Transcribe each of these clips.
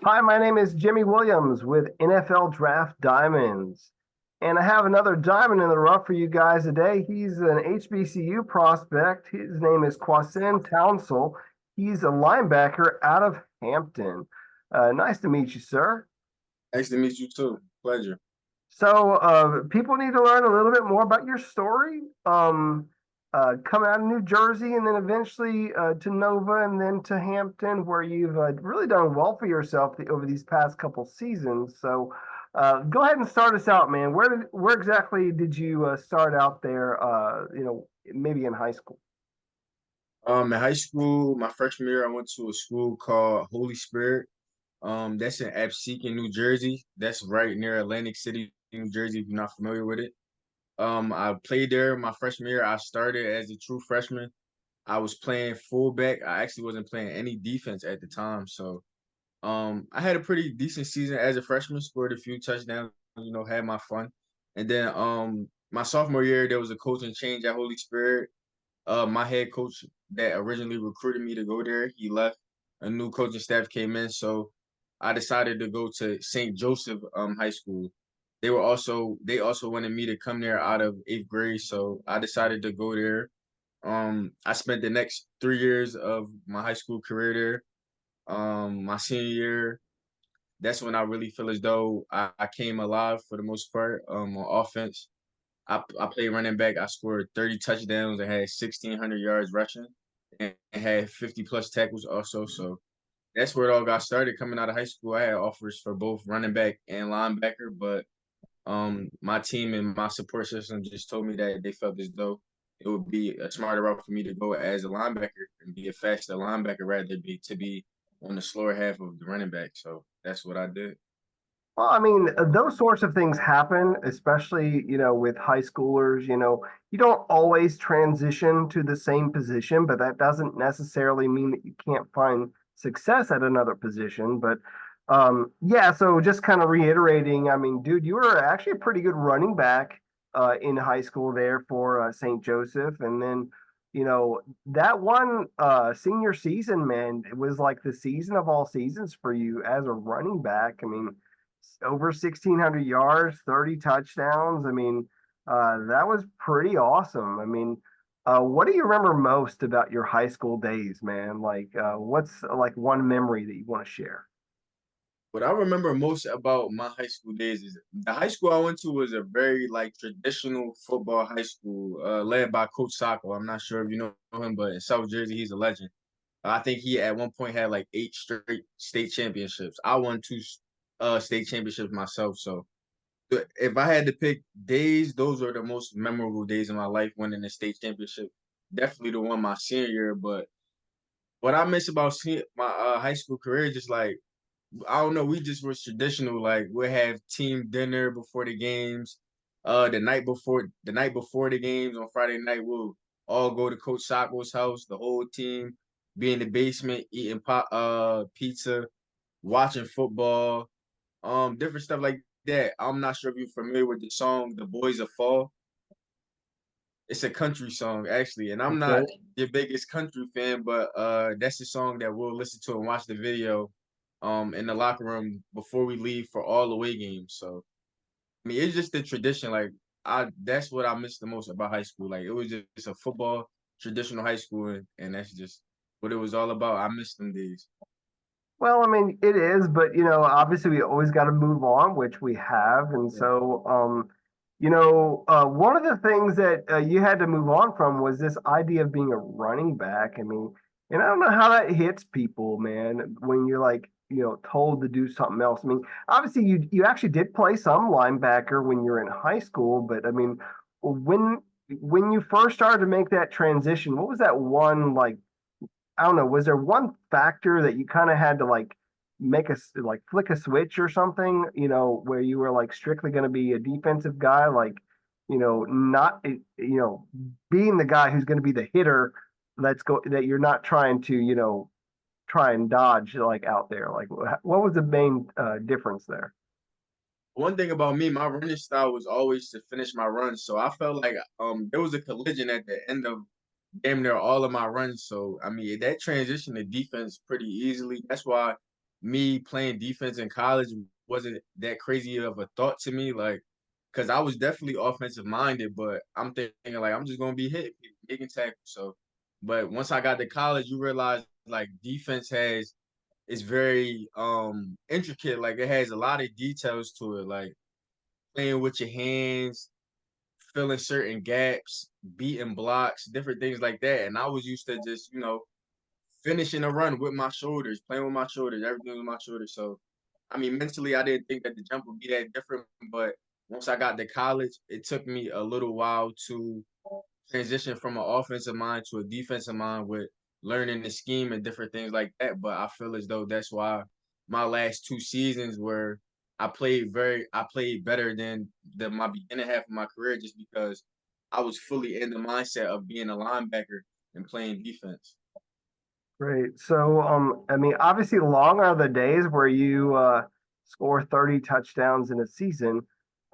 Hi, my name is Jimmy Williams with NFL Draft Diamonds. And I have another diamond in the rough for you guys today. He's an HBCU prospect. His name is Qwahsin Townsel. He's a linebacker out of Hampton. Nice to meet you, sir. Nice to meet you too. Pleasure. So, people need to learn a little bit more about your story. Coming out of New Jersey and then eventually to Nova and then to Hampton, where you've really done well for yourself over these past couple seasons. So, go ahead and start us out, man. Where exactly did you start out there? Maybe in high school. In high school, my freshman year, I went to a school called Holy Spirit. That's in Absecon, New Jersey. That's right near Atlantic City, New Jersey, if you're not familiar with it. I played there my freshman year. I started as a true freshman. I was playing fullback. I actually wasn't playing any defense at the time. So I had a pretty decent season as a freshman, scored a few touchdowns, had my fun. And then my sophomore year, there was a coaching change at Holy Spirit. My head coach that originally recruited me to go there, he left. A new coaching staff came in, so I decided to go to St. Joseph High School. They also wanted me to come there out of eighth grade, so I decided to go there. I spent the next 3 years of my high school career there. My senior year, that's when I really feel as though I came alive for the most part on offense. I played running back. I scored 30 touchdowns. I had 1,600 yards rushing and had 50 plus tackles also. So that's where it all got started. Coming out of high school, I had offers for both running back and linebacker, but my team and my support system just told me that they felt as though it would be a smarter route for me to go as a linebacker and be a faster linebacker rather than be on the slower half of the running back. So that's what I did. Well, I mean, those sorts of things happen, especially, with high schoolers. You don't always transition to the same position, but that doesn't necessarily mean that you can't find success at another position. But yeah, so just kind of reiterating, I mean, dude, you were actually a pretty good running back in high school there for St. Joseph. And then, that one senior season, man, it was like the season of all seasons for you as a running back. I mean, over 1,600 yards, 30 touchdowns. I mean, that was pretty awesome. I mean, what do you remember most about your high school days, man? Like, what's like one memory that you want to share? What I remember most about my high school days is the high school I went to was a very like traditional football high school, led by Coach Sacco. I'm not sure if you know him, but in South Jersey, he's a legend. I think he at one point had like 8 straight state championships. I won two state championships myself. So if I had to pick days, those are the most memorable days of my life, winning the state championship. Definitely the one my senior year. But what I miss about my high school career, just like I don't know. We just was traditional. Like we'll have team dinner before the games. The night before the games on Friday night, we'll all go to Coach Sacco's house. The whole team be in the basement eating pizza, watching football, different stuff like that. I'm not sure if you're familiar with the song "The Boys of Fall." It's a country song actually, and I'm not Okay. your biggest country fan, but that's the song that we'll listen to and watch the video in the locker room before we leave for all away games. So I mean it's just the tradition. Like I that's what I miss the most about high school. Like it was just a football traditional high school and that's just what it was all about. I miss them days. Well, I mean, it is, but obviously we always got to move on, which we have, and Yeah. so one of the things that you had to move on from was this idea of being a running back. I mean, and I don't know how that hits people, man, when you're like, told to do something else. I mean, obviously you actually did play some linebacker when you're in high school, but I mean, when you first started to make that transition, what was that one like? I don't know, was there one factor that you kind of had to like make a like flick a switch or something, where you were like strictly going to be a defensive guy, like, not, being the guy who's going to be the hitter that you're not trying to, try and dodge like out there. Like, what was the main difference there? One thing about me, my running style was always to finish my runs. So I felt like there was a collision at the end of damn near all of my runs. So I mean that transition to defense pretty easily. That's why me playing defense in college wasn't that crazy of a thought to me, like, because I was definitely offensive minded, but I'm thinking like I'm just gonna be hit, making tackles. So, but once I got to college, you realize like defense has is very intricate. Like it has a lot of details to it, like playing with your hands, filling certain gaps, beating blocks, different things like that. And I was used to just, finishing a run with my shoulders, playing with my shoulders, everything with my shoulders. So, I mean, mentally, I didn't think that the jump would be that different. But once I got to college, it took me a little while to transition from an offensive mind to a defensive mind with learning the scheme and different things like that. But I feel as though that's why my last 2 seasons were I played better than my beginning half of my career just because I was fully in the mindset of being a linebacker and playing defense. Great. So, I mean, obviously, long are the days where you score 30 touchdowns in a season.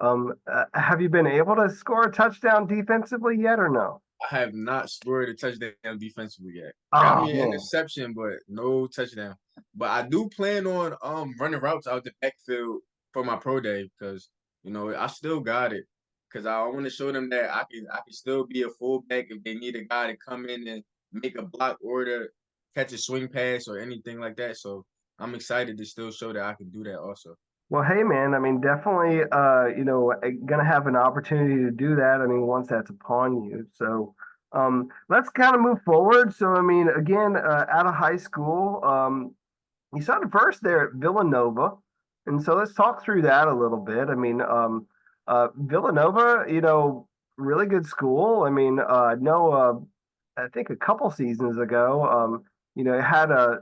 Have you been able to score a touchdown defensively yet or no? I have not scored a touchdown defensively yet. Got Oh me an man. interception, but no touchdown. But I do plan on running routes out the backfield for my pro day because I still got it. Because I want to show them that I can still be a fullback if they need a guy to come in and make a block or to catch a swing pass or anything like that. So I'm excited to still show that I can do that also. Well, hey man, I mean, definitely, gonna have an opportunity to do that. I mean, once that's upon you. So, let's kind of move forward. So, I mean, again, out of high school, you started first there at Villanova, and so let's talk through that a little bit. I mean, Villanova, really good school. I mean, no, I think a couple seasons ago, it had a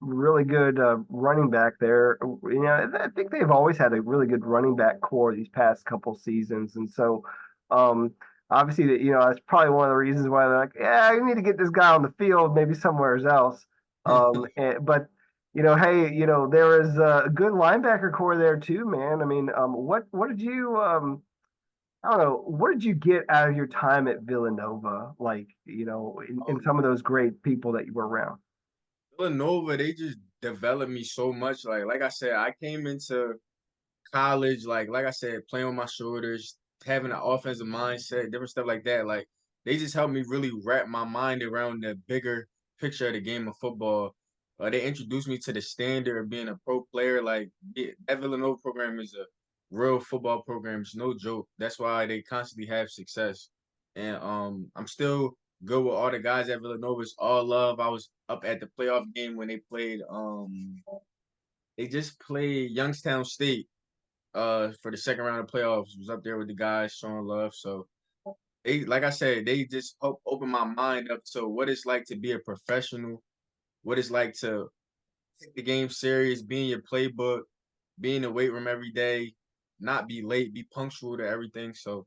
really good running back there. I think they've always had a really good running back core these past couple seasons, and so um, obviously, that's probably one of the reasons why they're like, yeah, I need to get this guy on the field, maybe somewhere else. But hey, there is a good linebacker core there too, man. I mean, what did you I don't know, what did you get out of your time at Villanova? Like, in Um, some of those great people that you were around. Villanova, they just developed me so much. Like I said, I came into college, like I said, playing on my shoulders, having an offensive mindset, different stuff like that. Like they just helped me really wrap my mind around the bigger picture of the game of football. They introduced me to the standard of being a pro player. Like that Villanova program is a real football program. It's no joke. That's why they constantly have success. And I'm still good with all the guys at Villanova. It's all love. I was up at the playoff game when they just played Youngstown State for the second round of playoffs. Was up there with the guys showing love. So they, like I said, they just help open my mind up to what it's like to be a professional, what it's like to take the game serious, be in your playbook, be in the weight room every day, not be late, be punctual to everything. So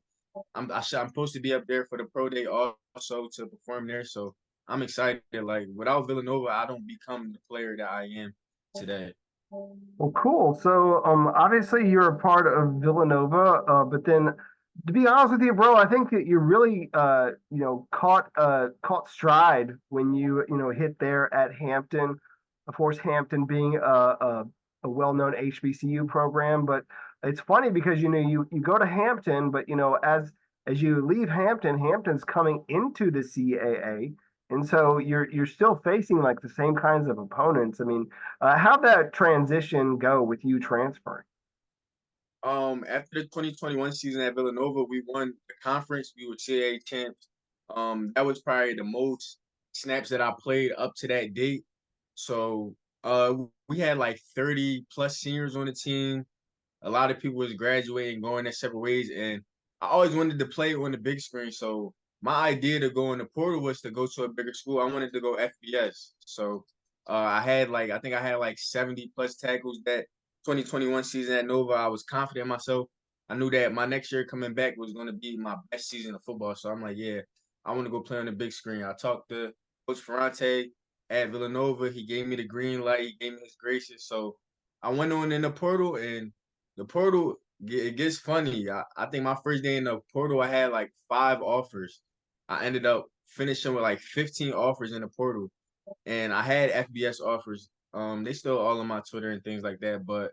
I'm supposed to be up there for the pro day also to perform there. So I'm excited. Like without Villanova, I don't become the player that I am today. Well, cool. So, obviously you're a part of Villanova, but then, to be honest with you, bro, I think that you really, caught stride when you hit there at Hampton. Of course, Hampton being a well-known HBCU program, but it's funny because you go to Hampton, but as you leave Hampton, Hampton's coming into the CAA, and so you're still facing like the same kinds of opponents. I mean, how'd that transition go with you transferring? After the 2021 season at Villanova, we won the conference. We were CAA champs. That was probably the most snaps that I played up to that date. So, we had like 30 plus seniors on the team. A lot of people was graduating, going their separate ways, and I always wanted to play on the big screen. So my idea to go in the portal was to go to a bigger school. I wanted to go FBS. So I think I had like 70 plus tackles that 2021 season at Nova. I was confident in myself. I knew that my next year coming back was going to be my best season of football. So I'm like, yeah, I want to go play on the big screen. I talked to Coach Ferrante at Villanova. He gave me the green light. He gave me his graces. So I went on in the portal, and the portal it gets funny. I think my first day in the portal, I had like 5 offers. I ended up finishing with like 15 offers in the portal, and I had FBS offers They still all on my Twitter and things like that, but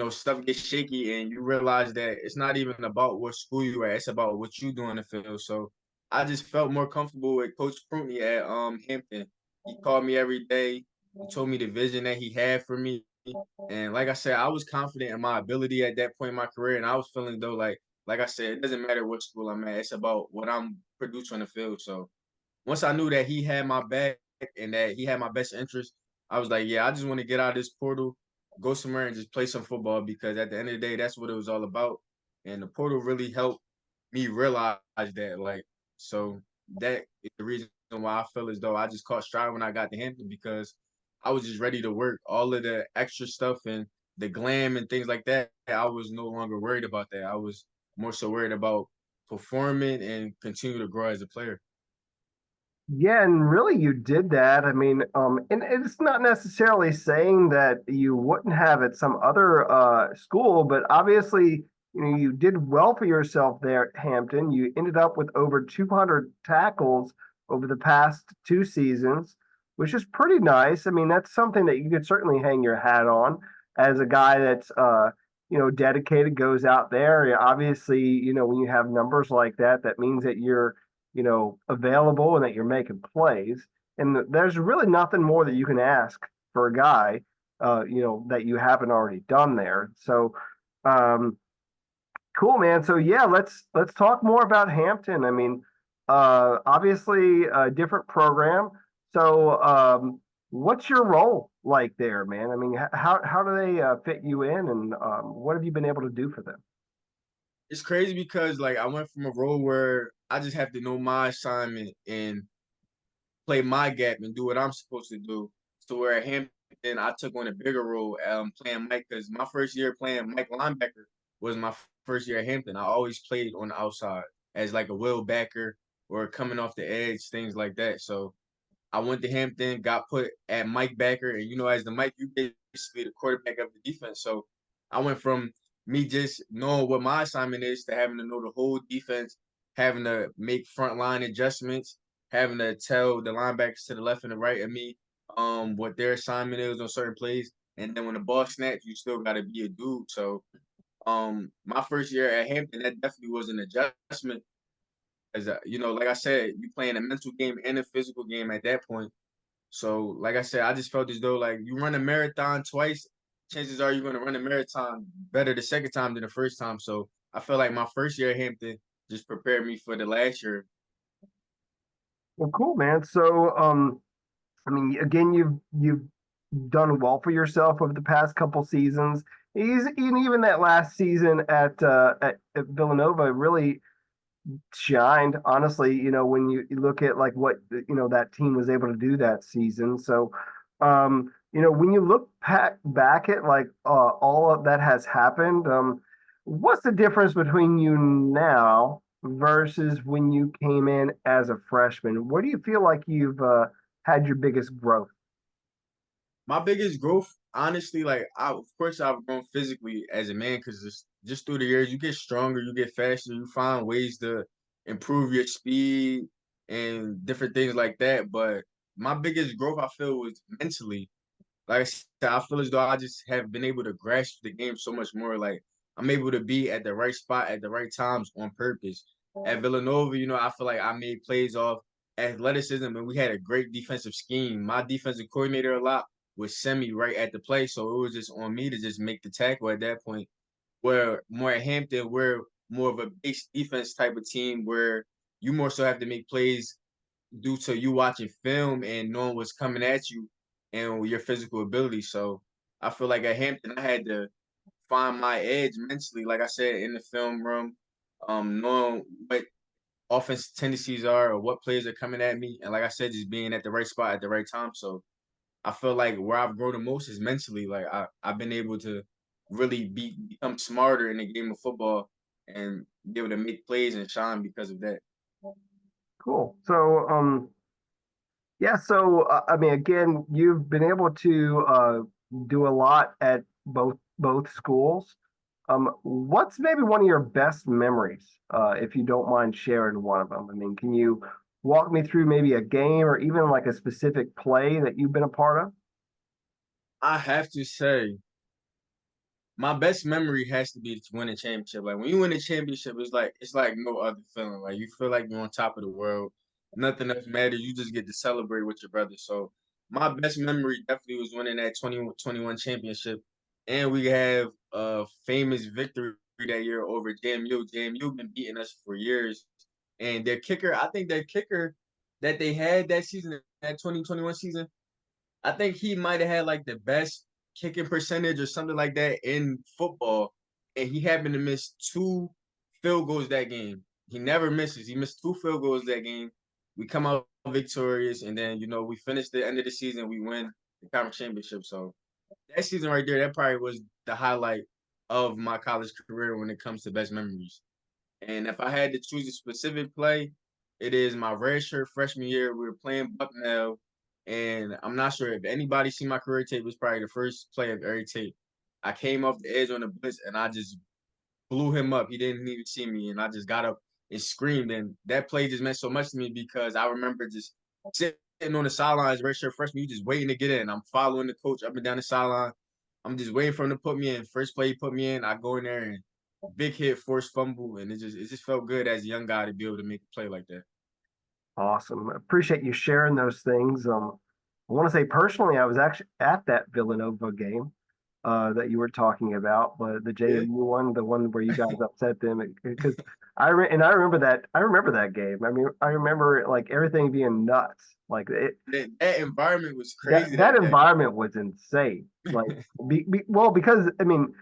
stuff gets shaky and you realize that it's not even about what school you at, it's about what you do in the field. So I just felt more comfortable with Coach Prunty at Hampton. He called me every day. He told me the vision that he had for me. And like I said, I was confident in my ability at that point in my career. And I was feeling though like I said, it doesn't matter what school I'm at, it's about what I'm producing on the field. So once I knew that he had my back and that he had my best interest, I was like, yeah, I just want to get out of this portal, go somewhere and just play some football because at the end of the day, that's what it was all about. And the portal really helped me realize that. So that is the reason why I feel as though I just caught stride when I got to Hampton because I was just ready to work. All of the extra stuff and the glam and things like that, I was no longer worried about that. I was more so worried about performing and continue to grow as a player. Yeah, and really you did that. I mean, and it's not necessarily saying that you wouldn't have at some other school, but obviously, you did well for yourself there at Hampton. You ended up with over 200 tackles over the past 2 seasons, which is pretty nice. I mean, that's something that you could certainly hang your hat on as a guy that's dedicated, goes out there. Yeah, obviously, when you have numbers like that, that means that you're available and that you're making plays. And there's really nothing more that you can ask for a guy, that you haven't already done there. So, um, cool, man. So yeah, let's talk more about Hampton. I mean, obviously a different program. So, what's your role like there, man? I mean, how do they fit you in, and what have you been able to do for them? It's crazy because like I went from a role where I just have to know my assignment and play my gap and do what I'm supposed to do. To where at Hampton, I took on a bigger role, playing Mike, because my first year playing Mike linebacker was my first year at Hampton. I always played on the outside as like a will backer or coming off the edge, things like that. So I went to Hampton, got put at Mike backer, and as the Mike, you basically the quarterback of the defense. So I went from me just knowing what my assignment is to having to know the whole defense, having to make front line adjustments, having to tell the linebackers to the left and the right of me what their assignment is on certain plays. And then when the ball snaps, you still gotta be a dude. So my first year at Hampton, that definitely was an adjustment. As like I said, you playing a mental game and a physical game at that point. So, like I said, I just felt as though like you run a marathon twice, chances are you're going to run a marathon better the second time than the first time. So I felt like my first year at Hampton just prepared me for the last year. Well, cool, man. So, I mean, again, you've done well for yourself over the past couple seasons. And even that last season at Villanova really shined. Honestly, when you look at like what that team was able to do that season. So, when you look back at like all of that has happened, what's the difference between you now versus when you came in as a freshman? Where do you feel like you've had your biggest growth? My biggest growth, honestly, like of course I've grown physically as a man because just through the years you get stronger, you get faster, you find ways to improve your speed and different things like that. But my biggest growth I feel was mentally. Like I said, I feel as though I just have been able to grasp the game so much more. Like I'm able to be at the right spot at the right times on purpose. At Villanova, I feel like I made plays off athleticism and we had a great defensive scheme. My defensive coordinator a lot would send me right at the play. So it was just on me to just make the tackle at that point. Where more at Hampton, we're more of a base defense type of team where you more so have to make plays due to you watching film and knowing what's coming at you and your physical ability. So I feel like at Hampton, I had to find my edge mentally, like I said, in the film room, knowing what offense tendencies are or what players are coming at me. And like I said, just being at the right spot at the right time. So I feel like where I've grown the most is mentally. Like I've been able to really become smarter in the game of football and be able to make plays and shine because of that. Cool. So, yeah. So, I mean, again, you've been able to do a lot at both schools. What's maybe one of your best memories, if you don't mind sharing one of them? I mean, can you walk me through maybe a game or even like a specific play that you've been a part of? I have to say, my best memory has to be to win a championship. Like when you win a championship, it's like no other feeling. Like you feel like you're on top of the world. Nothing else matters. You just get to celebrate with your brother. So my best memory definitely was winning that 2021 championship. And we have a famous victory that year over JMU. JMU been beating us for years. And their kicker, I think their kicker that they had that season, that 2021 season, I think he might have had like the best kicking percentage or something like that in football, and he happened to miss two field goals that game. He never misses. He missed two field goals that game. We come out victorious, and then we finish the end of the season. We win the conference championship. So that season right there, that probably was the highlight of my college career when it comes to best memories. And if I had to choose a specific play, it is my redshirt freshman year. We were playing Bucknell, and I'm not sure if anybody seen my career tape. It was probably the first play of every tape. I came off the edge on the blitz, and I just blew him up. He didn't even see me, and I just got up and screamed. And that play just meant so much to me because I remember just sitting on the sidelines, redshirt freshman, you just waiting to get in. I'm following the coach up and down the sideline. I'm just waiting for him to put me in. First play he put me in, I go in there and big hit, forced fumble, and it just felt good as a young guy to be able to make a play like that. Awesome. Appreciate you sharing those things. I want to say personally, I was actually at that Villanova game that you were talking about, but the Yeah, JMU one, the one where you guys upset them, because I remember that. I remember that game. I mean, I remember like everything being nuts. Like that environment was that crazy that that day. environment was insane. Like, well, because I mean,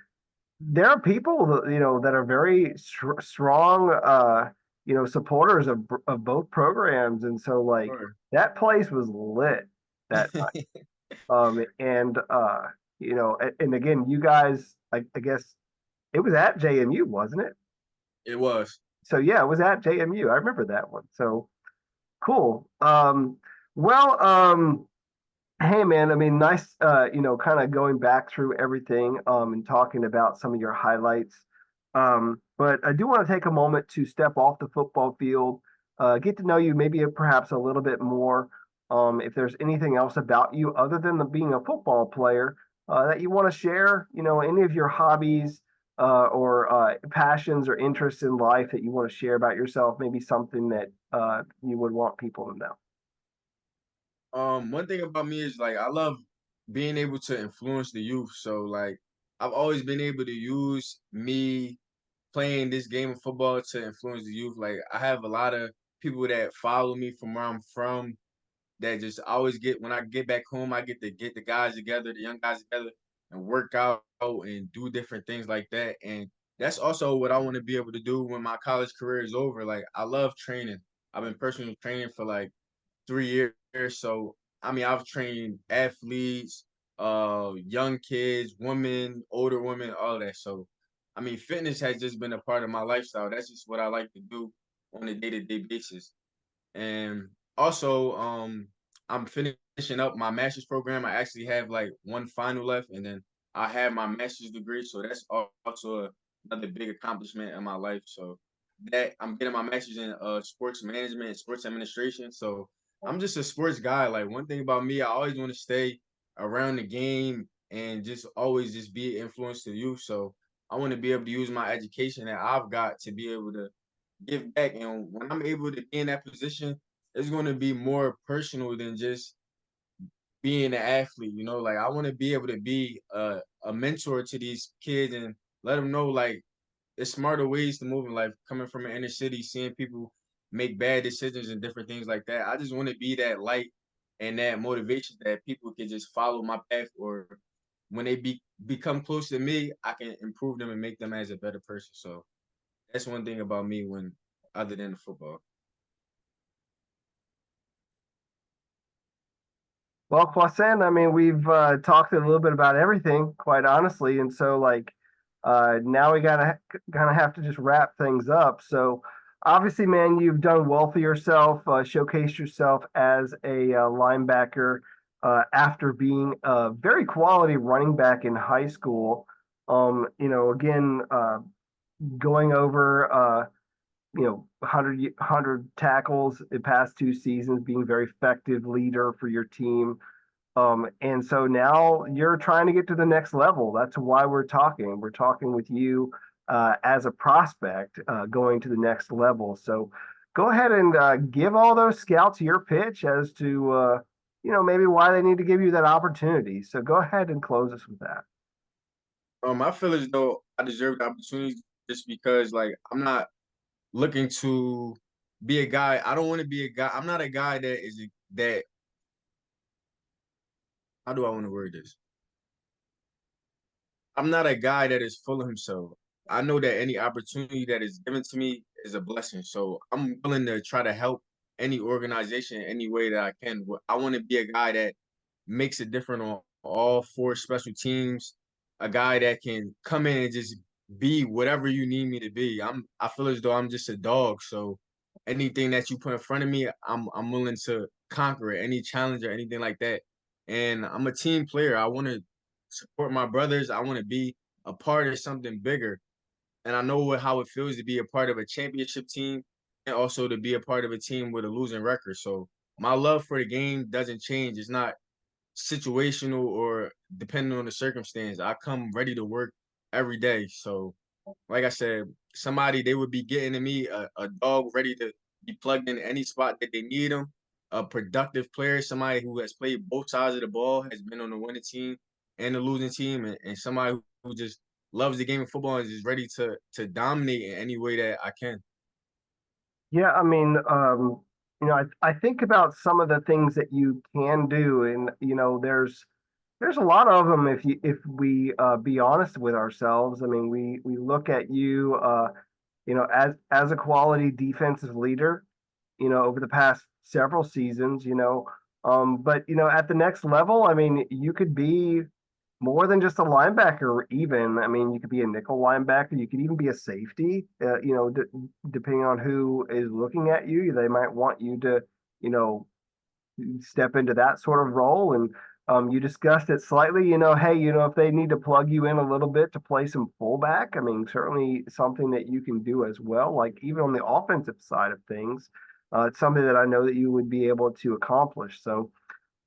there are people that, that are very strong, supporters of both programs, and so like Sure. that place was lit that night. And and again, you guys, I guess it was at JMU, wasn't it? It was. So yeah, it was at JMU. I remember that one. So cool. Well, hey man, I mean, nice, kind of going back through everything, and talking about some of your highlights. But I do want to take a moment to step off the football field, get to know you maybe perhaps a little bit more. If there's anything else about you other than being a football player, that you want to share, any of your hobbies, or passions or interests in life that you want to share about yourself, maybe something that you would want people to know. One thing about me is like I love being able to influence the youth. So like I've always been able to use me playing this game of football to influence the youth. Like I have a lot of people that follow me from where I'm from that just always get when I get back home, I get to get the guys together, the young guys together, and work out and do different things like that. And that's also what I want to be able to do when my college career is over. Like I love training. I've been personal training for like 3 years. So I mean, I've trained athletes, young kids, women, older women, all that. So I mean, fitness has just been a part of my lifestyle. That's just what I like to do on a day-to-day basis. And also, I'm finishing up my master's program. I actually have like one final left, and then I have my master's degree. So that's also another big accomplishment in my life. So that I'm getting my master's in sports management and sports administration. So I'm just a sports guy. Like one thing about me, I always want to stay around the game and just always just be an influence to youth. So I want to be able to use my education that I've got to be able to give back. And when I'm able to be in that position, it's going to be more personal than just being an athlete. Like I want to be able to be a mentor to these kids and let them know like there's smarter ways to move in life. Coming from an inner city, seeing people make bad decisions and different things like that. I just want to be that light and that motivation that people can just follow my path, or when they become close to me, I can improve them and make them as a better person. So that's one thing about me when other than the football. Well, Qwahsin, I mean, we've talked a little bit about everything, quite honestly, and so like now we gotta kind of have to just wrap things up. So obviously, man, you've done well for yourself, showcased yourself as a linebacker after being a very quality running back in high school. Again, going over 100 tackles the past 2 seasons, being a very effective leader for your team. And so now you're trying to get to the next level. That's why we're talking. We're talking with you as a prospect going to the next level. So go ahead and give all those scouts your pitch as to maybe why they need to give you that opportunity. So go ahead and close us with that. I feel as though I deserve the opportunity just because like I'm not looking to be a guy. I don't want to be a guy. I'm not a guy that how do I want to word this? I'm not a guy that is full of himself. I know that any opportunity that is given to me is a blessing. So I'm willing to try to help any organization any way that I can. I want to be a guy that makes it different on all four special teams, a guy that can come in and just be whatever you need me to be. I feel as though I'm just a dog. So anything that you put in front of me, I'm willing to conquer it, any challenge or anything like that. And I'm a team player. I want to support my brothers. I want to be a part of something bigger. And I know how it feels to be a part of a championship team and also to be a part of a team with a losing record. So my love for the game doesn't change. It's not situational or depending on the circumstance. I come ready to work every day. So, like I said, somebody they would be getting to me a dog ready to be plugged in any spot that they need them. A productive player, somebody who has played both sides of the ball, has been on the winning team and the losing team, and somebody who just loves the game of football and is ready to dominate in any way that I can. Yeah, I mean, I think about some of the things that you can do, and there's a lot of them if we be honest with ourselves. I mean, we look at you, as a quality defensive leader, over the past several seasons, but at the next level, I mean, you could be more than just a linebacker, even. I mean, you could be a nickel linebacker. You could even be a safety. Depending on who is looking at you, they might want you to, you know, step into that sort of role. And you discussed it slightly. Hey, if they need to plug you in a little bit to play some fullback, I mean, certainly something that you can do as well. Like even on the offensive side of things, it's something that I know that you would be able to accomplish. So.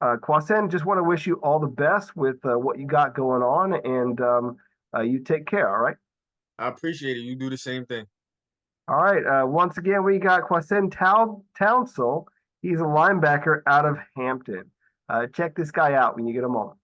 Qwahsin, just want to wish you all the best with what you got going on, and you take care. All right. I appreciate it. You do the same thing. All right. Once again, we got Qwahsin Townsel. He's a linebacker out of Hampton. Check this guy out when you get a moment.